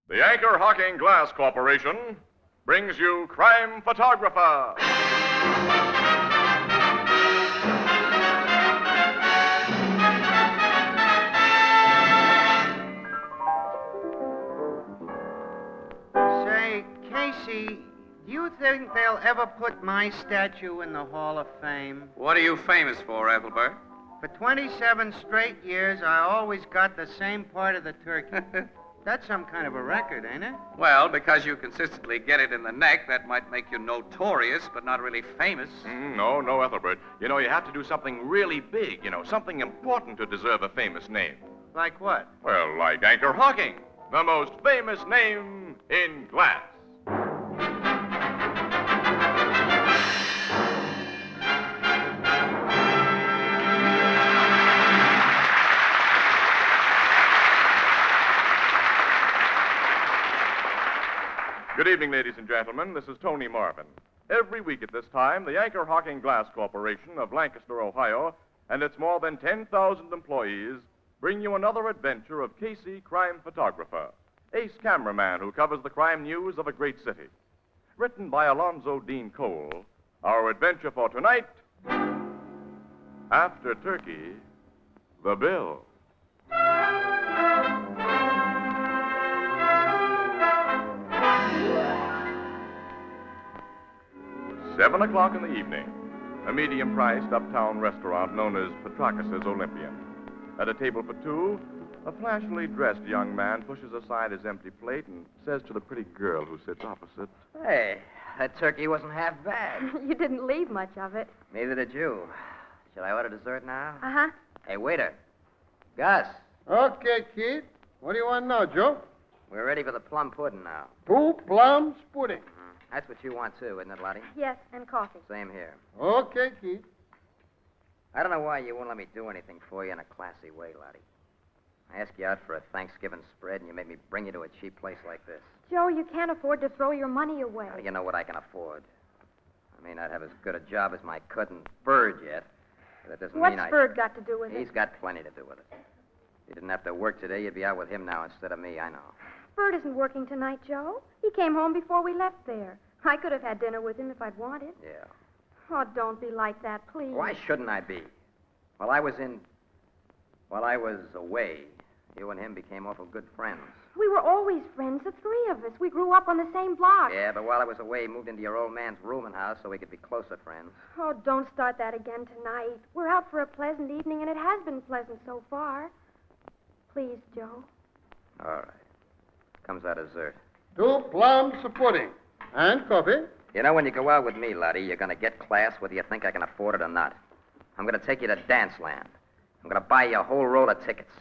The Anchor Hocking Glass Corporation brings you Crime Photographer. Say, Casey, do you think they'll ever put my statue in the Hall of Fame? What are you famous for, Ethelbert? For 27 straight years, I always got the same part of the turkey. That's some kind of a record, ain't it? Well, because you consistently get it in the neck, that might make you notorious, but not really famous. No, Ethelbert. You know, you have to do something really big, something important to deserve a famous name. Like what? Well, like Anchor Hocking, the most famous name in glass. Good evening, ladies and gentlemen. This is Tony Marvin. Every week at this time, the Anchor Hocking Glass Corporation of Lancaster, Ohio, and its more than 10,000 employees bring you another adventure of Casey, crime photographer, ace cameraman who covers the crime news of a great city. Written by Alonzo Dean Cole, our adventure for tonight, After Turkey, the Bill. 7 o'clock in the evening, a medium-priced uptown restaurant known as Petrarchus's Olympian. At a table for two, a flashily dressed young man pushes aside his empty plate and says to the pretty girl who sits opposite, Hey, that turkey wasn't half bad. You didn't leave much of it. Neither did you. Should I order dessert now? Uh-huh. Hey, waiter. Gus, Okay, kid. What do you want now, Joe? we're ready for the plum pudding now. 2 plums pudding. That's what you want, too, isn't it, Lottie? Yes, and coffee. Same here. Okay, kid. I don't know why you won't let me do anything for you in a classy way, Lottie. I asked you out for a Thanksgiving spread, and you made me bring you to a cheap place like this. Joe, you can't afford to throw your money away. How do you know what I can afford? I may not have as good a job as my cousin Bird yet, but that doesn't What's mean I... Bird got to do with He's it? got plenty to do with it. If you didn't have to work today, you'd be out with him now instead of me, I know. Bird isn't working tonight, Joe. He came home before we left there. I could have had dinner with him if I'd wanted. Yeah. Oh, don't be like that, please. Why shouldn't I be? While I was away, you and him became awful good friends. We were always friends, the three of us. We grew up on the same block. Yeah, but while I was away, he moved into your old man's rooming house so we could be closer friends. Oh, don't start that again tonight. We're out for a pleasant evening, and it has been pleasant so far. Please, Joe. All right. Comes out dessert. 2 plums pudding. And coffee. You know, when you go out with me, Lottie, you're going to get class whether you think I can afford it or not. I'm going to take you to Danceland. I'm going to buy you a whole roll of tickets.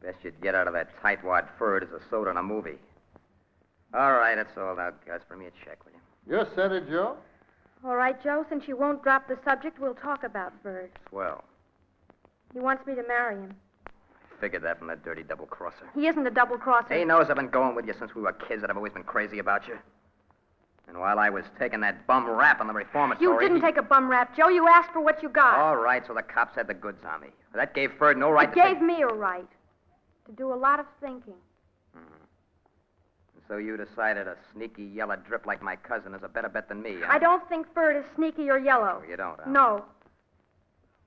Best you'd get out of that tightwad furred is a soda and a movie. All right, that's all now, Gus. Bring me a check, will you? You said it, Joe. All right, Joe, since you won't drop the subject, we'll talk about Bird. Swell. He wants me to marry him. Figured that from that dirty double-crosser. He isn't a double-crosser. He knows I've been going with you since we were kids, that I've always been crazy about you. And while I was taking that bum rap on the reformatory... You didn't take a bum rap, Joe. You asked for what you got. All right, so the cops had the goods on me. That gave Ferd no right It to... gave me a right to do a lot of thinking. So you decided a sneaky yellow drip like my cousin is a better bet than me, huh? I don't think Bird is sneaky or yellow. Oh, you don't, huh? No.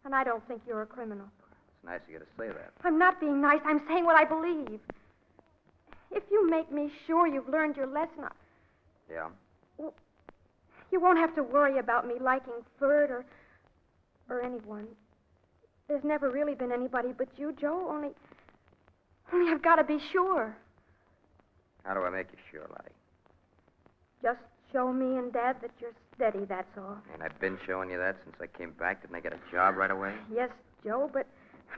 And I don't think you're a criminal. It's nice of you to say that. I'm not being nice. I'm saying what I believe. If you make me sure you've learned your lesson, Yeah? you won't have to worry about me liking Ferd or anyone. There's never really been anybody but you, Joe. Only I've got to be sure. How do I make you sure, Lottie? Just show me and Dad that you're steady, that's all. And I've been showing you that since I came back. Didn't I get a job right away? Yes, Joe, but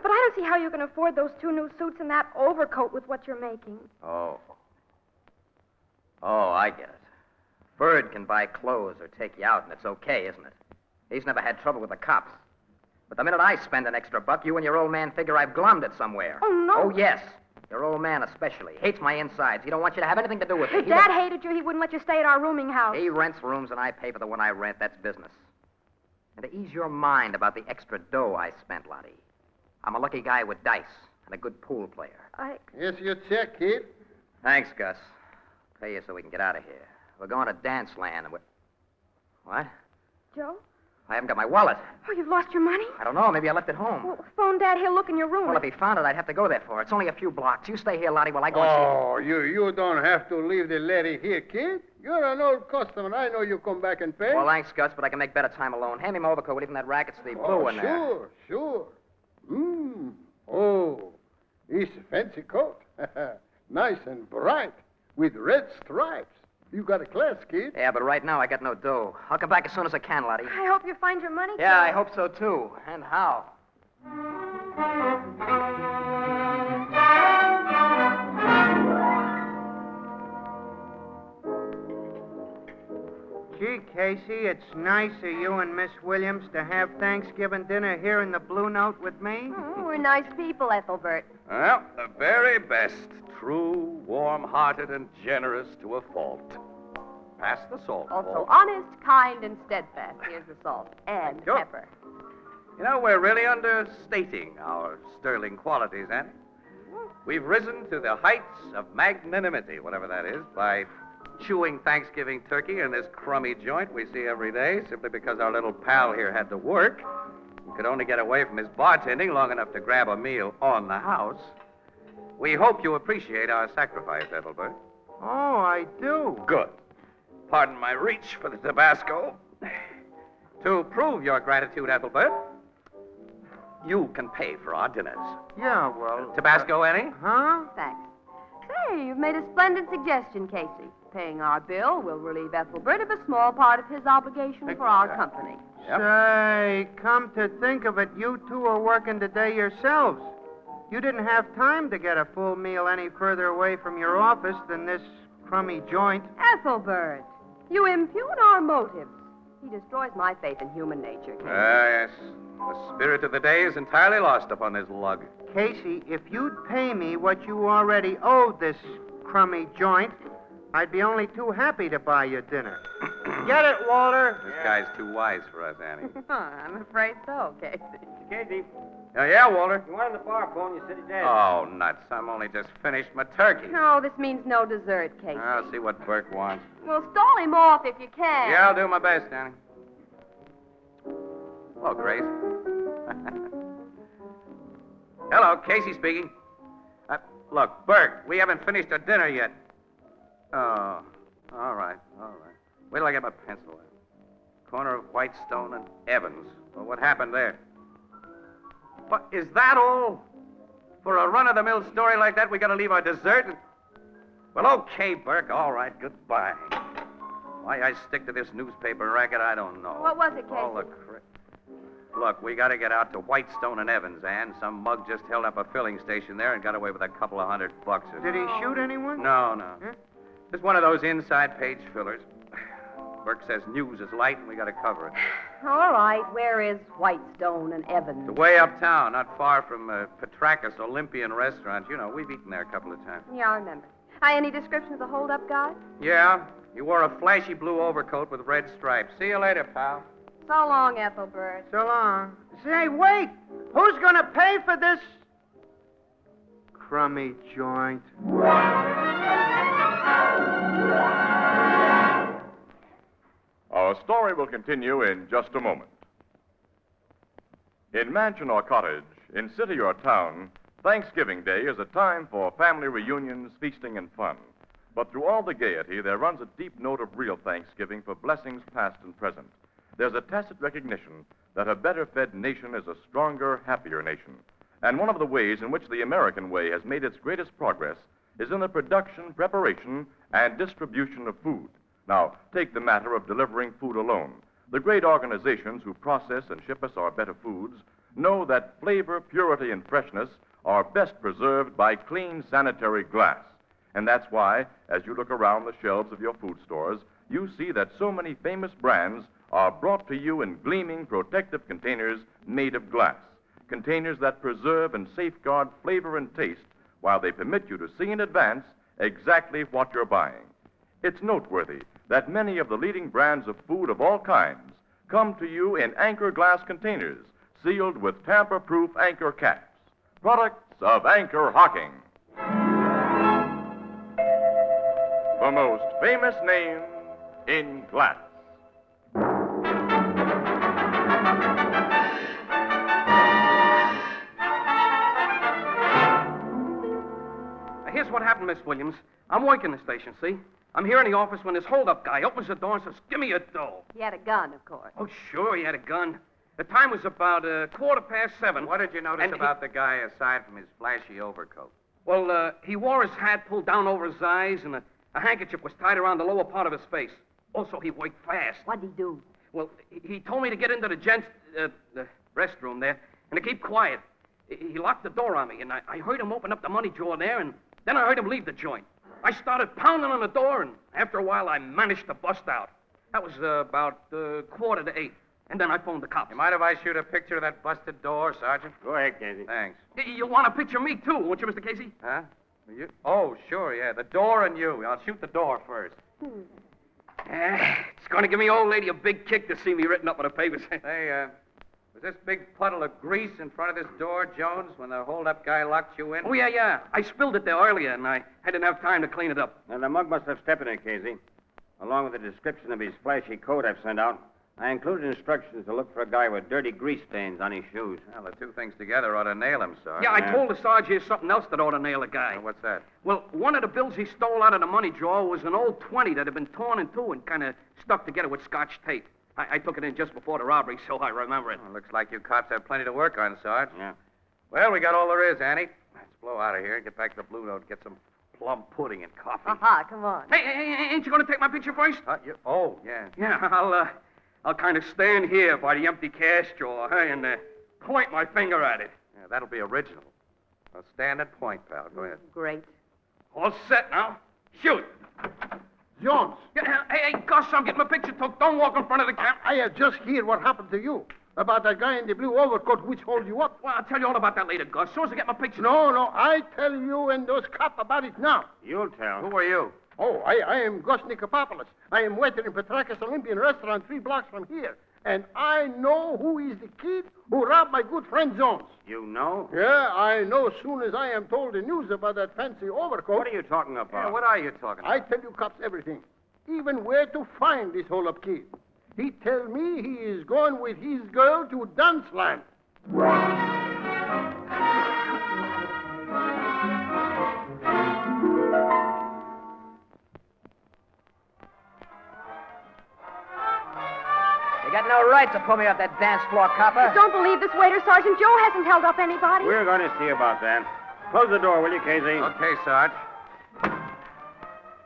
I don't see how you can afford those 2 new suits and that overcoat with what you're making. Oh, I get it. Bird can buy clothes or take you out, and it's okay, isn't it? He's never had trouble with the cops. But the minute I spend an extra buck, you and your old man figure I've glommed it somewhere. Oh, no. Oh, yes. Your old man especially. Hates my insides. He don't want you to have anything to do with it. If Dad hated you, he wouldn't let you stay at our rooming house. He rents rooms and I pay for the one I rent. That's business. And to ease your mind about the extra dough I spent, Lottie, I'm a lucky guy with dice and a good pool player. Here's your check, kid. Thanks, Gus. Pay you so we can get out of here. We're going to dance land. And What? Joe? I haven't got my wallet. Oh, you've lost your money? I don't know. Maybe I left it home. Well, phone Dad. He'll look in your room. Well, if he found it, I'd have to go there for it. It's only a few blocks. You stay here, Lottie, while I go and see. Oh, you don't have to leave the lady here, kid. You're an old customer. I know you come back and pay. Well, thanks, Gus, but I can make better time alone. Hand me my overcoat. Even that racket sleeve blue in there. Sure. Oh, it's a fancy coat. Nice and bright with red stripes. You got a class, kid. Yeah, but right now I got no dough. I'll come back as soon as I can, Lottie. I hope you find your money, Yeah, Joe. I hope so, too. And how? Gee, Casey, it's nice of you and Miss Williams to have Thanksgiving dinner here in the Blue Note with me. Oh, we're nice people, Ethelbert. Well, the very best. True, warm-hearted, and generous to a fault. Pass the salt. Also Paul. honest, kind, and steadfast. Here's the salt. And Sure. pepper. You know, we're really understating our sterling qualities, Annie. We've risen to the heights of magnanimity, whatever that is, by chewing Thanksgiving turkey in this crummy joint we see every day, simply because our little pal here had to work and could only get away from his bartending long enough to grab a meal on the house. We hope you appreciate our sacrifice, Ethelbert. Oh, I do. Good. Pardon my reach for the Tabasco. To prove your gratitude, Ethelbert, you can pay for our dinners. Yeah, well... Tabasco, Annie? Huh? Thanks. Say, you've made a splendid suggestion, Casey. Paying our bill will relieve Ethelbert of a small part of his obligation for our company. Yep. Say, come to think of it, you two are working today yourselves. You didn't have time to get a full meal any further away from your office than this crummy joint. Ethelbert, you impugn our motives. He destroys my faith in human nature, Casey. Yes. The spirit of the day is entirely lost upon this lug. Casey, if you'd pay me what you already owed this crummy joint, I'd be only too happy to buy you dinner. Get it, Walter? This guy's too wise for us, Annie. I'm afraid so, Casey. Casey, Yeah, Walter? you wanted the bar phone, you said you did. Oh, nuts. I'm only just finished my turkey. No, this means no dessert, Casey. I'll see what Burke wants. Well, stall him off if you can. Yeah, I'll do my best, Annie. Hello, Grace. Hello, Casey speaking. Look, Burke, we haven't finished our dinner yet. Oh, all right. Wait till I get my pencil out. Corner of Whitestone and Evans. Well, what happened there? What, is that all? For a run-of-the-mill story like that, we gotta leave our dessert? Well, okay, Burke, all right, goodbye. Why I stick to this newspaper racket, I don't know. What was it, Casey? All the Look, we gotta get out to Whitestone and Evans, Ann. Some mug just held up a filling station there and got away with a couple of $100 or Did he shoot anyone? No. Huh? Just one of those inside page fillers. Burke says news is light and we gotta cover it. All right, where is Whitestone and Evans? It's way uptown, not far from Petrakis Olympian Restaurant. You know, we've eaten there a couple of times. Yeah, I remember. Any description of the hold-up guy? Yeah, he wore a flashy blue overcoat with red stripes. See you later, pal. So long, Ethelbert. So long. Say, wait! Who's gonna pay for this crummy joint? Our story will continue in just a moment. In mansion or cottage, in city or town, Thanksgiving Day is a time for family reunions, feasting, and fun. But through all the gaiety, there runs a deep note of real thanksgiving for blessings past and present. There's a tacit recognition that a better-fed nation is a stronger, happier nation. And one of the ways in which the American way has made its greatest progress is in the production, preparation, and distribution of food. Now, take the matter of delivering food alone. The great organizations who process and ship us our better foods know that flavor, purity, and freshness are best preserved by clean, sanitary glass. And that's why, as you look around the shelves of your food stores, you see that so many famous brands are brought to you in gleaming, protective containers made of glass. Containers that preserve and safeguard flavor and taste while they permit you to see in advance exactly what you're buying. It's noteworthy that many of the leading brands of food of all kinds come to you in Anchor glass containers sealed with tamper-proof Anchor caps. Products of Anchor Hocking. the most famous name in glass. Here's what happened, Miss Williams. I'm working the station, see? I'm here in the office when this hold-up guy opens the door and says, "Give me your dough." He had a gun, of course. Oh, sure, he had a gun. The time was about 7:15. What did you notice And about the guy aside from his flashy overcoat? Well, he wore his hat pulled down over his eyes, and a handkerchief was tied around the lower part of his face. Also, he worked fast. What'd he do? Well, he told me to get into the gents' the restroom there and to keep quiet. He locked the door on me, and I heard him open up the money drawer there, and then I heard him leave the joint. I started pounding on the door, and after a while, I managed to bust out. That was about 7:15, and then I phoned the cops. You mind if I shoot a picture of that busted door, Sergeant? Go ahead, Casey. Thanks. You'll want to picture me, too, won't you, Mr. Casey? Huh? You? Oh, sure, yeah. The door and you. I'll shoot the door first. It's going to give me old lady a big kick to see me written up on the papers. Hey, was this big puddle of grease in front of this door, Jones, when the hold-up guy locked you in? Oh, yeah. I spilled it there earlier, and I didn't have time to clean it up. Now, the mug must have stepped in it, Casey. Along with the description of his flashy coat I've sent out, I included instructions to look for a guy with dirty grease stains on his shoes. Well, the two things together ought to nail him, Sergeant. Yeah, I told the sergeant here's something else that ought to nail a guy. Well, what's that? Well, one of the bills he stole out of the money drawer was an old 20 that had been torn in two and kind of stuck together with Scotch tape. I took it in just before the robbery, so I remember it. Well, looks like you cops have plenty to work on, Sarge. Yeah. Well, we got all there is, Annie. Let's blow out of here and get back to the Blue Note, get some plum pudding and coffee. Aha, come on. Hey, ain't you going to take my picture first? Oh, yeah. Yeah, I'll kind of stand here by the empty cash drawer, and point my finger at it. Yeah, that'll be original. Well, stand and point, pal. Go ahead. Great. All set now. Shoot. Jones, Hey, Gus, I'm getting my picture took. Don't walk in front of the camera. I have just heard what happened to you. About that guy in the blue overcoat which hold you up. Well, I'll tell you all about that later, Gus. As soon as I get my picture. No, I tell you and those cops about it now. You'll tell. Who are you? Oh, I am Gus Nikopopoulos. I am waiter in Petrakis Olympian restaurant 3 blocks from here. And I know who is the kid who robbed my good friend Jones. You know? Yeah, I know as soon as I am told the news about that fancy overcoat. What are you talking about? Yeah, what are you talking about? I tell you cops everything. Even where to find this hold-up kid. He tell me he is going with his girl to Danceland. You got no right to pull me off that dance floor, copper. Don't believe this waiter, Sergeant. Joe hasn't held up anybody. We're going to see about that. Close the door, will you, Casey? Okay, Sarge.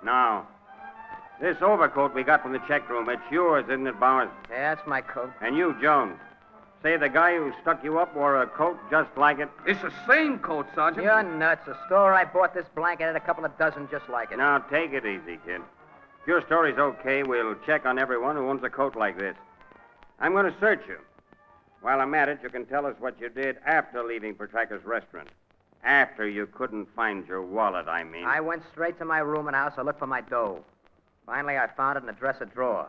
Now, this overcoat we got from the check room, it's yours, isn't it, Bowers? Yeah, that's my coat. And you, Jones. Say the guy who stuck you up wore a coat just like it? It's the same coat, Sergeant. You're nuts. The store I bought this blanket had a couple of dozen just like it. Now, take it easy, kid. If your story's okay, we'll check on everyone who owns a coat like this. I'm going to search you. While I'm at it, you can tell us what you did after leaving Petraka's restaurant. After you couldn't find your wallet, I mean. I went straight to my room and house. I looked for my dough. Finally, I found it in a dresser drawer.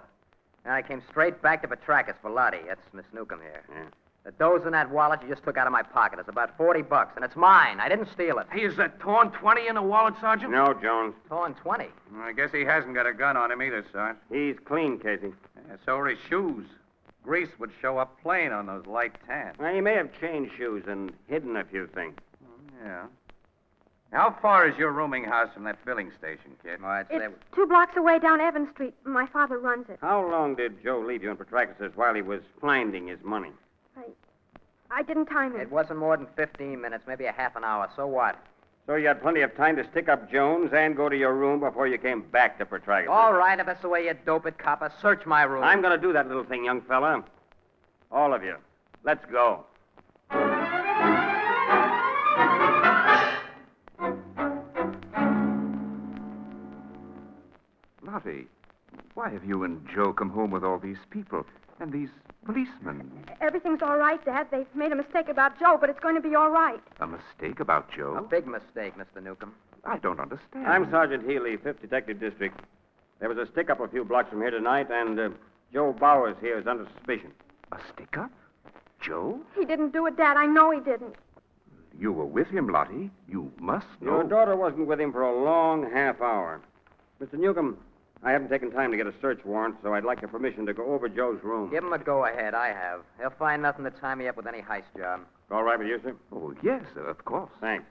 Then I came straight back to Petrakis for Lottie. That's Miss Newcomb here. Yeah. The dough's in that wallet you just took out of my pocket. It's about $40, and it's mine. I didn't steal it. Hey, is that torn 20 in the wallet, Sergeant? No, Jones. Torn 20. Well, I guess he hasn't got a gun on him either, Sarge. He's clean, Casey. Yeah, so are his shoes. Grease would show up plain on those light tans. Well, he may have changed shoes and hidden a few things. Yeah. How far is your rooming house from that filling station, kid? Oh, I'd say... It's 2 blocks away down Evans Street. My father runs it. How long did Joe leave you in Petrakis while he was finding his money? I didn't time it. It wasn't more than 15 minutes, maybe a half an hour. So what? So you had plenty of time to stick up Jones and go to your room before you came back to Petrakis. All right, if that's the way you dope it, copper, search my room. I'm going to do that little thing, young fella. All of you. Let's go. Lottie, why have you and Joe come home with all these people and these policemen? Everything's all right, Dad. They've made a mistake about Joe, but it's going to be all right. A mistake about A Joe? big mistake, Mr. Newcomb. I don't understand. I'm Sergeant Healy, 5th Detective District. There was a stick-up a few blocks from here tonight, and Joe Bowers here is under suspicion. A stick-up? Joe? He didn't do it, Dad. I know he didn't. You were with him, Lottie. You must know. Your daughter wasn't with him for a long half hour. Mr. Newcomb, I haven't taken time to get a search warrant, so I'd like your permission to go over Joe's room. Give him a go-ahead. I have. He'll find nothing to tie me up with any heist job. All right with you, sir? Oh, yes, sir, of course. Thanks.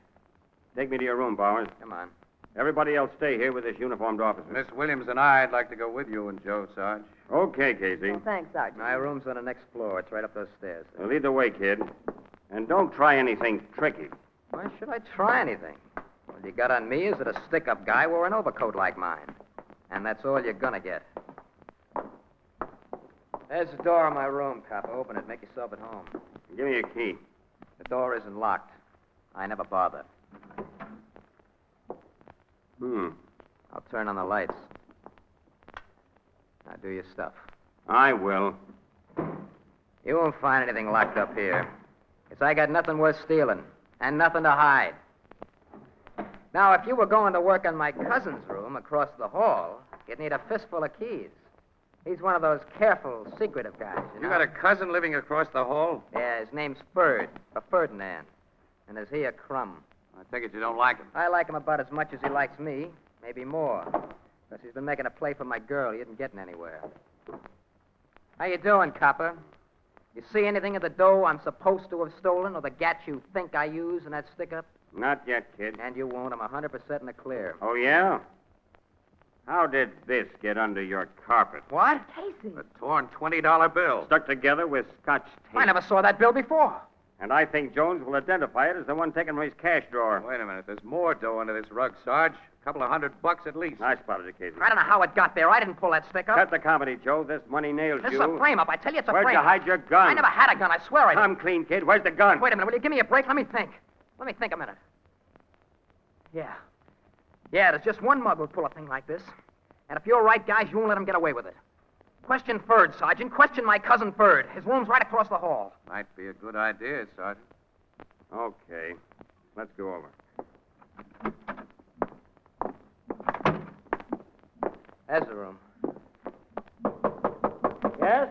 Take me to your room, Bowers. Come on. Everybody else stay here with this uniformed officer. Miss Williams and I'd like to go with you and Joe, Sarge. Okay, Casey. Well, thanks, Archie. My room's on the next floor. It's right up those stairs. Well, lead the way, kid. And don't try anything tricky. Why should I try anything? All you got on me is that a stick-up guy wore an overcoat like mine. And that's all you're gonna get. There's the door of my room, cop. Open it. Make yourself at home. Give me your key. The door isn't locked. I never bother. I'll turn on the lights. Now do your stuff. I will. You won't find anything locked up here. 'Cause I got nothing worth stealing. And nothing to hide. Now, if you were going to work on my cousin's room across the hall, you'd need a fistful of keys. He's one of those careful, secretive guys, you know? You got a cousin living across the hall? Yeah, his name's Ferd, or Ferdinand. And is he a crumb? I take it you don't like him. I like him about as much as he likes me, maybe more. Because he's been making a play for my girl. He isn't getting anywhere. How you doing, copper? You see anything of the dough I'm supposed to have stolen, or the gat you think I used in that stick-up? Not yet, kid. And you won't. I'm 100% in the clear. Oh, yeah? How did this get under your carpet? What? Casey. A torn $20 bill. Stuck together with scotch tape. I never saw that bill before. And I think Jones will identify it as the one taken from his cash drawer. Wait a minute. There's more dough under this rug, Sarge. A couple of $100 at least. I spotted it, Casey. I don't know how it got there. I didn't pull that stick-up. Cut the comedy, Joe. This money nails This you. is a frame-up. I tell you, it's a Where'd frame-up. you hide your gun? I never had a gun. I swear I didn't. Come clean, kid. Where's the gun? Wait a minute. Will you give me a break? Let me think. Let me think a minute. Yeah. Yeah, there's just one mug who'll pull a thing like this. And if you're right, guys, you won't let him get away with it. Question Ferd, Sergeant. Question my cousin Ferd. His room's right across the hall. Might be a good idea, Sergeant. Okay. Let's go over. There's the room. Yes?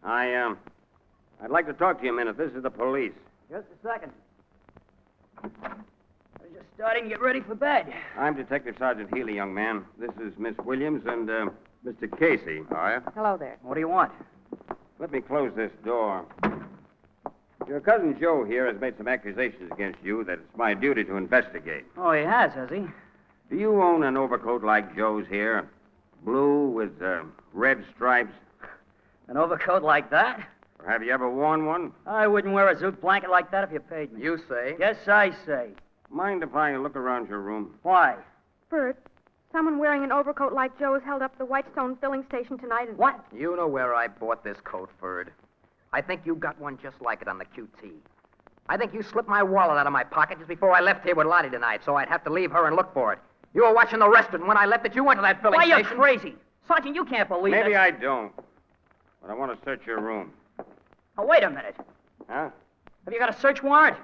I'd like to talk to you a minute. This is the police. Just a second. I was just starting to get ready for bed. I'm Detective Sergeant Healy, young man. This is Miss Williams and, Mr. Casey. How are you? Hello there. What do you want? Let me close this door. Your cousin Joe here has made some accusations against you that it's my duty to investigate. Oh, he has he? Do you own an overcoat like Joe's here? Blue with red stripes? An overcoat like that? Or have you ever worn one? I wouldn't wear a zoot blanket like that if you paid me. You say? Yes, I say. Mind if I look around your room? Why? Bert, someone wearing an overcoat like Joe's held up the Whitestone filling station tonight and... What? You know where I bought this coat, Ferd. I think you got one just like it on the QT. I think you slipped my wallet out of my pocket just before I left here with Lottie tonight, so I'd have to leave her and look for it. You were watching the restaurant, and when I left it, you went to that filling Why, station. you're crazy. Sergeant, you can't believe Maybe this. I don't. But I want to search your room. Oh, wait a minute. Huh? Have you got a search warrant?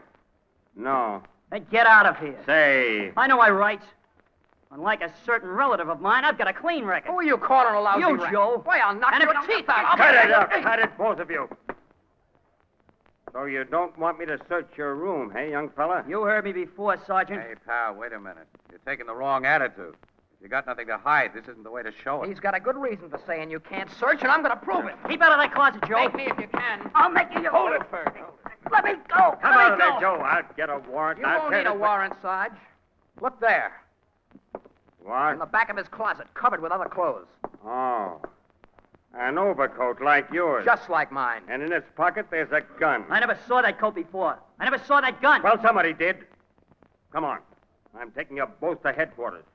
No. Then get out of here. Say. I know my rights. Unlike a certain relative of mine, I've got a clean record. Who are you calling a lousy You, rat? Joe. Why, I'll knock And your if you teeth don't- out. Cut it up. Cut it, both of you. So you don't want me to search your room, hey, young fella? You heard me before, Sergeant. Hey, pal, wait a minute. You're taking the wrong attitude. If you got nothing to hide, this isn't the way to show it. He's got a good reason for saying you can't search, and I'm going to prove it. Keep out of that closet, Joe. Make me if you can. I'll make you. Hold it, Ferd. Let me go. Come Let out me of there, go. Joe. I'll get a warrant. You I'll won't tell need a you- warrant, Sarge. Look there. What? In the back of his closet, covered with other clothes. Oh. An overcoat like yours. Just like mine. And in its pocket, there's a gun. I never saw that coat before. I never saw that gun. Well, somebody did. Come on. I'm taking you both to headquarters.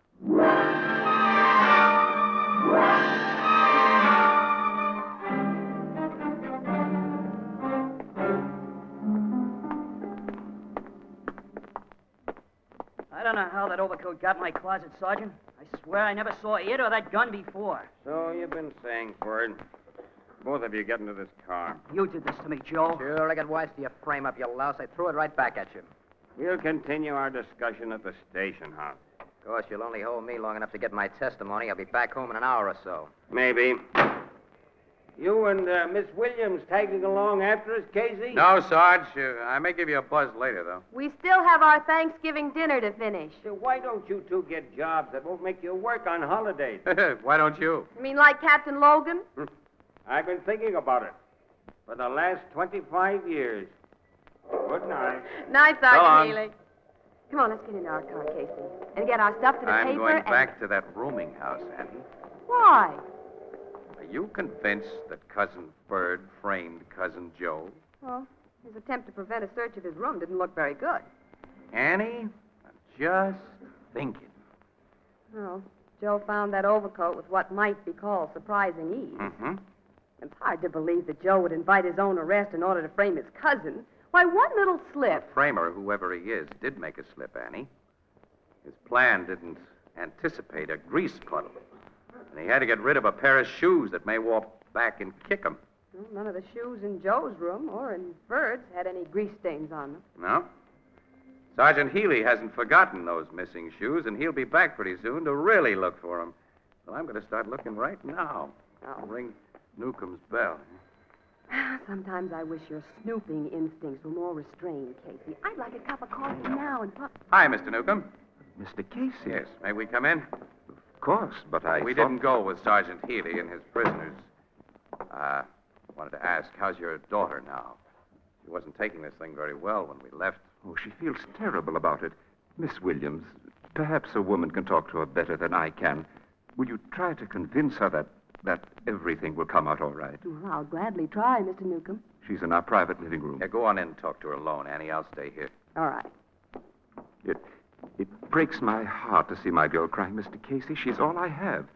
I don't know how that overcoat got in my closet, Sergeant. I swear I never saw it or that gun before. So you've been saying, Ford. Both of you get into this car. You did this to me, Joe. Sure, I got wise to your frame up, you louse. I threw it right back at you. We'll continue our discussion at the station house. Of course, you'll only hold me long enough to get my testimony. I'll be back home in an hour or so. Maybe. You and Miss Williams tagging along after us, Casey? No, Sarge. I may give you a buzz later, though. We still have our Thanksgiving dinner to finish. So why don't you two get jobs that won't make you work on holidays? Why don't you? You mean like Captain Logan? I've been thinking about it for the last 25 years. Good night. Night, So long. Sergeant Healy. Come on, let's get in our car, Casey, and get our stuff to the I'm paper. going and... back to that rooming house, Annie. Why? Are you convinced that Cousin Ferd framed Cousin Joe? Well, his attempt to prevent a search of his room didn't look very good. Annie, I'm just thinking. Well, Joe found that overcoat with what might be called surprising ease. Mm-hmm. It's hard to believe that Joe would invite his own arrest in order to frame his cousin. Why, one little slip. Framer, whoever he is, did make a slip, Annie. His plan didn't anticipate a grease puddle. And he had to get rid of a pair of shoes that may walk back and kick him. Well, none of the shoes in Joe's room or in Ferd's had any grease stains on them. No? Sergeant Healy hasn't forgotten those missing shoes, and he'll be back pretty soon to really look for them. Well, I'm going to start looking right now. I'll ring Newcomb's bell. Sometimes I wish your snooping instincts were more restrained, Casey. I'd like a cup of coffee now and... Hi, Mr. Newcomb. Mr. Casey? Yes, may we come in? Of course, but We didn't go with Sergeant Healy and his prisoners. Wanted to ask, how's your daughter now? She wasn't taking this thing very well when we left. Oh, she feels terrible about it. Miss Williams, perhaps a woman can talk to her better than I can. Will you try to convince her that everything will come out all right? Well, I'll gladly try, Mr. Newcomb. She's in our private living room. Yeah, go on in and talk to her alone, Annie. I'll stay here. All right. It breaks my heart to see my girl crying, Mr. Casey. She's all I have.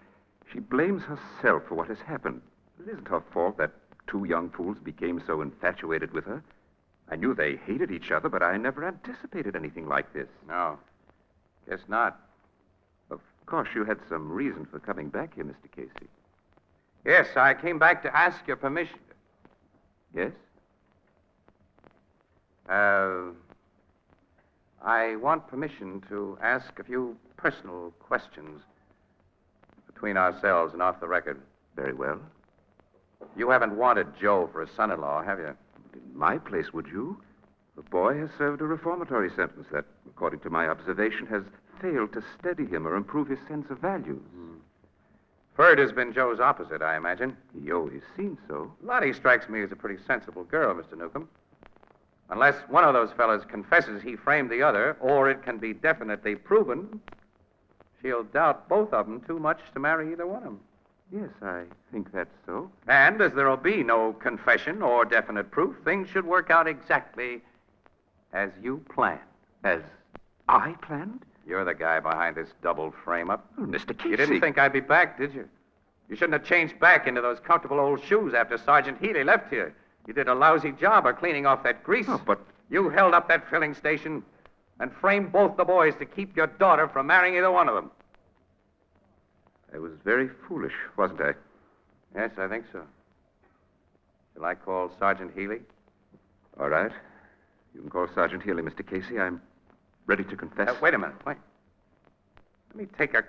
She blames herself for what has happened. It isn't her fault that two young fools became so infatuated with her. I knew they hated each other, but I never anticipated anything like this. No, guess not. Of course, you had some reason for coming back here, Mr. Casey. Yes, I came back to ask your permission. Yes? I want permission to ask a few personal questions between ourselves and off the record. Very well. You haven't wanted Joe for a son-in-law, have you? In my place, would you? The boy has served a reformatory sentence that, according to my observation, has failed to steady him or improve his sense of values. Ferd has been Joe's opposite, I imagine. He always seemed so. Lottie strikes me as a pretty sensible girl, Mr. Newcomb. Unless one of those fellas confesses he framed the other, or it can be definitely proven, she'll doubt both of them too much to marry either one of them. Yes, I think that's so. And as there'll be no confession or definite proof, things should work out exactly as you planned. As I planned? You're the guy behind this double frame-up. Oh, Mr. Casey. You didn't think I'd be back, did you? You shouldn't have changed back into those comfortable old shoes after Sergeant Healy left here. You did a lousy job of cleaning off that grease. Oh, but... You held up that filling station and framed both the boys to keep your daughter from marrying either one of them. I was very foolish, wasn't I? Yes, I think so. Shall I call Sergeant Healy? All right. You can call Sergeant Healy, Mr. Casey. I'm ready to confess. Wait a minute. Wait. Let me take a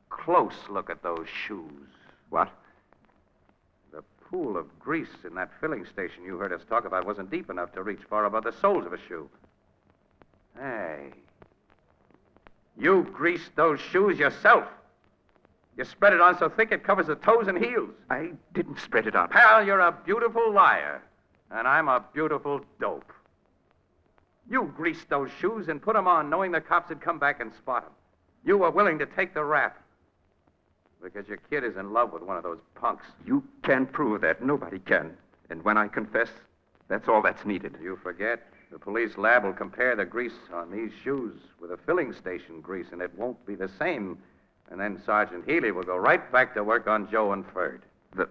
close look at those shoes. What? The pool of grease in that filling station you heard us talk about wasn't deep enough to reach far above the soles of a shoe. Hey. You greased those shoes yourself. You spread it on so thick it covers the toes and heels. I didn't spread it on. Pal, you're a beautiful liar, and I'm a beautiful dope. You greased those shoes and put them on knowing the cops would come back and spot them. You were willing to take the rap because your kid is in love with one of those punks. You can't prove that. Nobody can. And when I confess, that's all that's needed. You forget. The police lab will compare the grease on these shoes with a filling station grease, and it won't be the same. And then Sergeant Healy will go right back to work on Joe and Ferd. The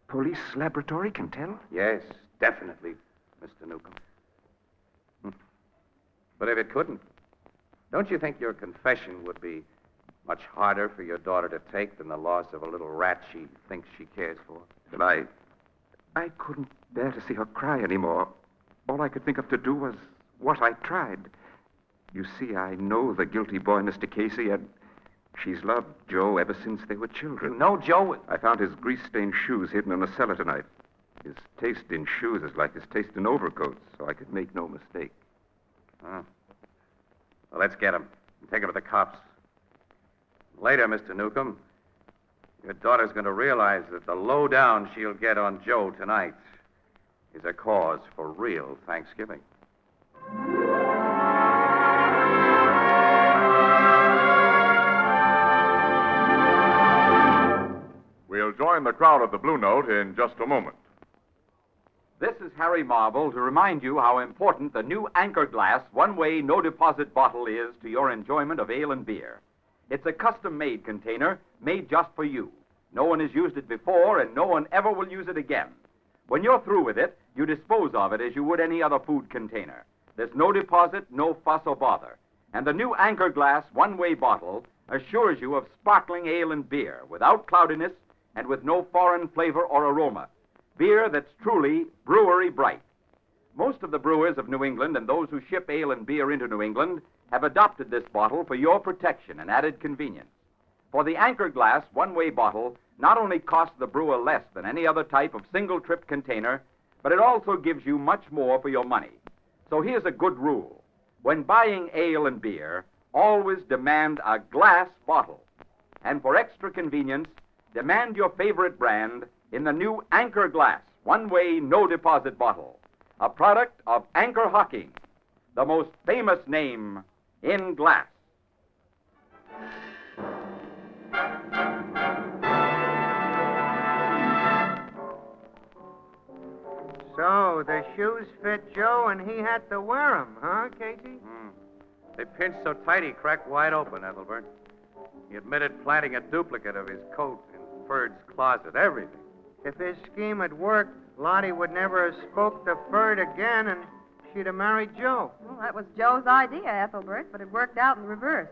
police laboratory can tell? Yes, definitely, Mr. Newcomb. But if it couldn't, don't you think your confession would be much harder for your daughter to take than the loss of a little rat she thinks she cares for? Well, I couldn't bear to see her cry anymore. All I could think of to do was what I tried. You see, I know the guilty boy, Mr. Casey, and She's loved Joe ever since they were children. You know Joe? I found his grease-stained shoes hidden in the cellar tonight. His taste in shoes is like his taste in overcoats, so I could make no mistake. Oh. Well, let's get him and take him to the cops. Later, Mr. Newcomb, your daughter's going to realize that the lowdown she'll get on Joe tonight is a cause for real Thanksgiving. We'll join the crowd at the Blue Note in just a moment. This is Harry Marvel to remind you how important the new Anchor Glass one-way no-deposit bottle is to your enjoyment of ale and beer. It's a custom-made container made just for you. No one has used it before, and no one ever will use it again. When you're through with it, you dispose of it as you would any other food container. There's no deposit, no fuss or bother. And the new Anchor Glass one-way bottle assures you of sparkling ale and beer without cloudiness and with no foreign flavor or aroma. Beer that's truly brewery bright. Most of the brewers of New England and those who ship ale and beer into New England have adopted this bottle for your protection and added convenience. For the Anchor Glass one-way bottle not only costs the brewer less than any other type of single-trip container, but it also gives you much more for your money. So here's a good rule. When buying ale and beer, always demand a glass bottle. And for extra convenience, demand your favorite brand in the new Anchor Glass one-way no-deposit bottle, a product of Anchor Hocking, the most famous name in glass. So, the shoes fit Joe and he had to wear them, huh, Casey? They pinched so tight he cracked wide open, Ethelbert. He admitted planting a duplicate of his coat in Ferd's closet, everything. If his scheme had worked, Lottie would never have spoke to Ferd again and she'd have married Joe. Well, that was Joe's idea, Ethelbert, but it worked out in reverse.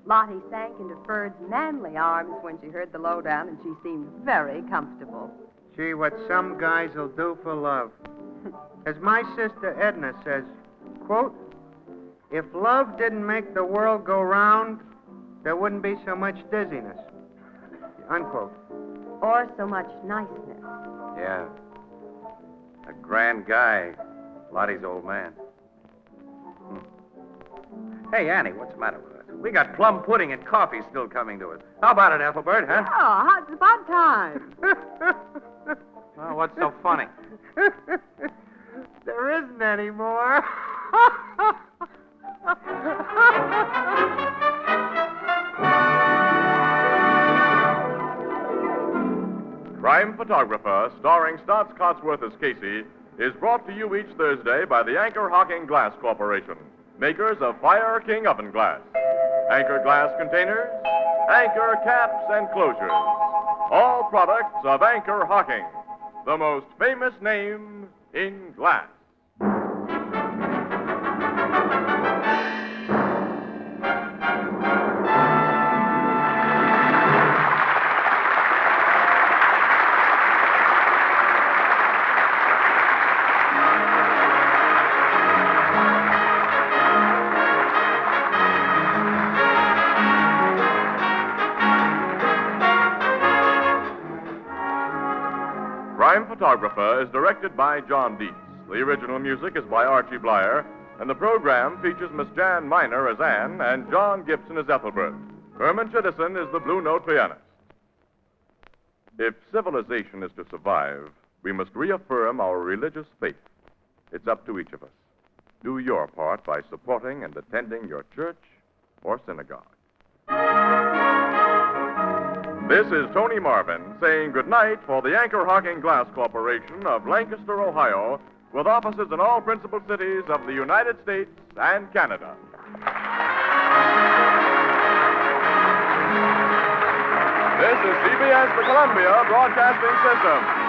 Lottie sank into Ferd's manly arms when she heard the lowdown, and she seemed very comfortable. Gee, what some guys will do for love. As my sister Edna says, quote, if love didn't make the world go round, there wouldn't be so much dizziness. Unquote. Or so much niceness. Yeah. A grand guy, Lottie's old man. Hey, Annie, what's the matter with us? We got plum pudding and coffee still coming to us. How about it, Ethelbert, huh? Oh, it's about time. Oh, what's so funny? There isn't any more. Crime Photographer, starring Stotts Cotsworth as Casey, is brought to you each Thursday by the Anchor Hocking Glass Corporation, makers of Fire King oven glass, Anchor glass containers, Anchor caps and closures. All products of Anchor Hocking, the most famous name in glass. Crime Photographer is directed by John Dietz. The original music is by Archie Bleyer, and the program features Miss Jan Miner as Anne and John Gibson as Ethelbert. Herman Chittison is the Blue Note pianist. If civilization is to survive, we must reaffirm our religious faith. It's up to each of us. Do your part by supporting and attending your church or synagogue. This is Tony Marvin saying goodnight for the Anchor Hocking Glass Corporation of Lancaster, Ohio, with offices in all principal cities of the United States and Canada. This is CBS, the Columbia Broadcasting System.